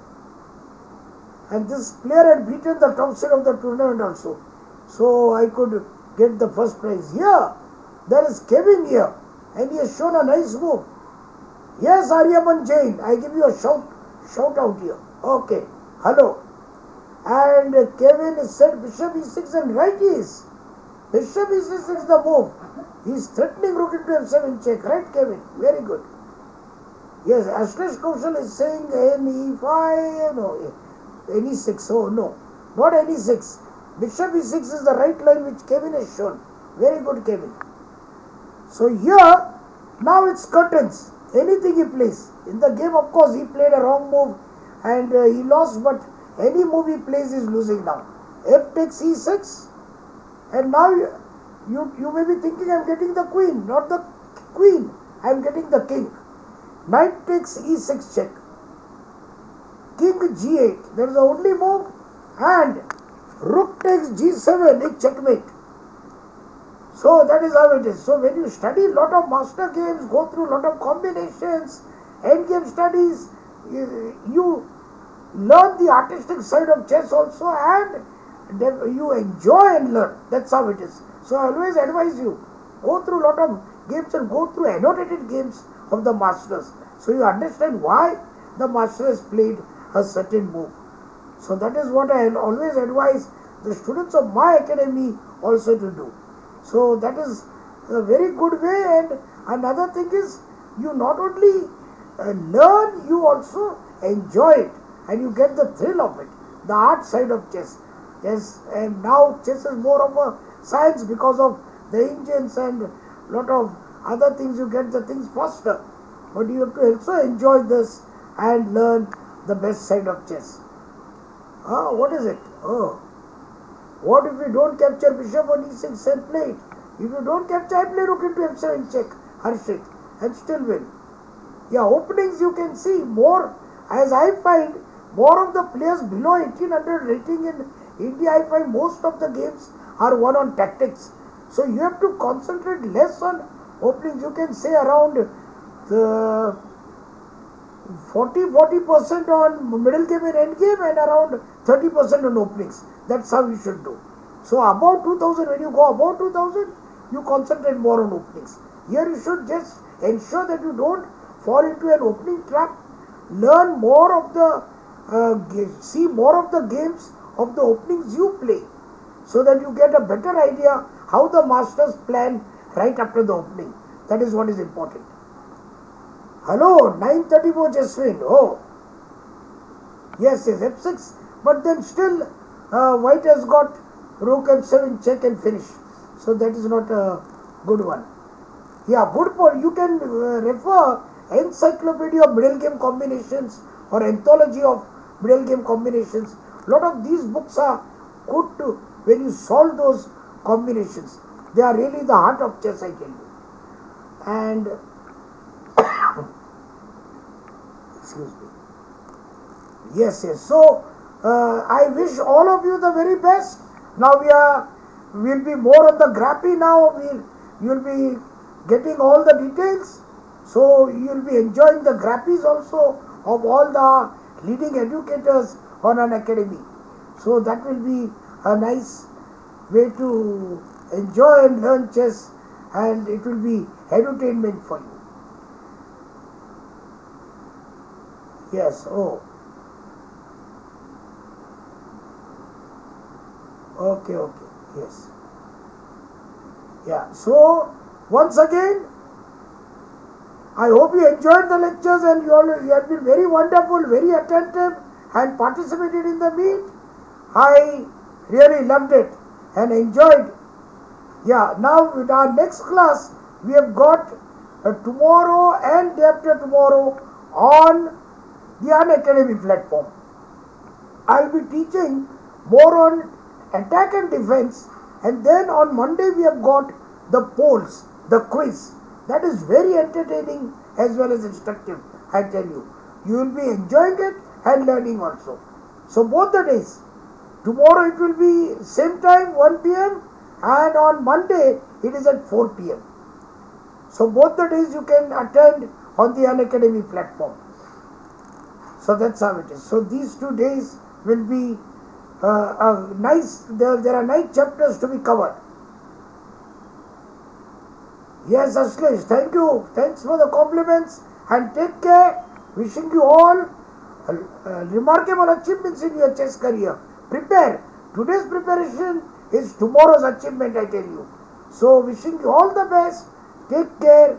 And this player had beaten the top seed of the tournament also. So I could get the first prize. Here, there is Kevin here. And he has shown a nice move. Yes, Aryaman Jain, I give you a shout out here. Okay, hello. And Kevin said Bishop e6 and right is. Bishop e6 is the move. He is threatening rook into f7 check. Right, Kevin? Very good. Yes, Ashlesh Kaushal is saying NE5, no, NE6, oh no, not NE6. Bishop E6 is the right line which Kevin has shown. Very good, Kevin. So here, now it's curtains. Anything he plays. In the game, of course, he played a wrong move and he lost, but any move he plays is losing now. F takes E6, and now you may be thinking I am getting the queen, not the queen, I am getting the king. Knight takes e6 check. King g8. That is the only move. And rook takes g7 is checkmate. So that is how it is. So when you study a lot of master games, go through a lot of combinations, endgame studies, you learn the artistic side of chess also, and you enjoy and learn. That's how it is. So I always advise you, go through a lot of games and go through annotated games of the masters. So you understand why the master has played a certain move. So that is what I always advise the students of my academy also to do. So that is a very good way. And another thing is, you not only learn, you also enjoy it and you get the thrill of it, the art side of chess. Yes, and now chess is more of a science because of the engines and a lot of other things. You get the things faster, but you have to also enjoy this and learn the best side of chess. What is it? What if we don't capture bishop on e6 and play it? If you don't capture, I play rook into f7 check, Harshit, and still win. Yeah, openings you can see more, as I find, more of the players below 1800 rating in India, I find most of the games are won on tactics. So you have to concentrate less on openings. You can say around the 40% on middle game and end game, and around 30% on openings. That's how you should do. So about 2000, when you go about 2000, you concentrate more on openings. Here you should just ensure that you don't fall into an opening trap. Learn more of the see more of the games of the openings you play, so that you get a better idea how the masters plan right after the opening. That is what is important. Hello, 934 Jaswin. Oh, yes, f6. But then still, white has got rook f7 check and finish. So that is not a good one. Yeah, good for you can refer Encyclopedia of Middle Game Combinations or Anthology of Middle Game Combinations. Lot of these books are good to when you solve those combinations. They are really the heart of chess, I tell you. And excuse me. Yes. So I wish all of you the very best. Now we'll be more on the Graphy now. You'll be getting all the details. So you'll be enjoying the Graphies also of all the leading educators on Unacademy. So that will be a nice way to enjoy and learn chess, and it will be entertainment for you. Yes, oh. Okay, yes. Yeah, so once again, I hope you enjoyed the lectures and you have been very wonderful, very attentive and participated in the meet. I really loved it and enjoyed. Yeah, now with our next class, we have got tomorrow and day after tomorrow on the Unacademy platform. I'll be teaching more on attack and defense, and then on Monday we have got the polls, the quiz. That is very entertaining as well as instructive, I tell you. You will be enjoying it and learning also. So both the days. Tomorrow it will be same time 1 p.m. and on Monday it is at 4 p.m. So both the days you can attend on the Unacademy platform. So that's how it is. So these 2 days will be nice. There are nice chapters to be covered. Yes, Ashlesh, thank you. Thanks for the compliments and take care. Wishing you all remarkable achievements in your chess career. Prepare. Today's preparation is tomorrow's achievement, I tell you. So wishing you all the best. Take care.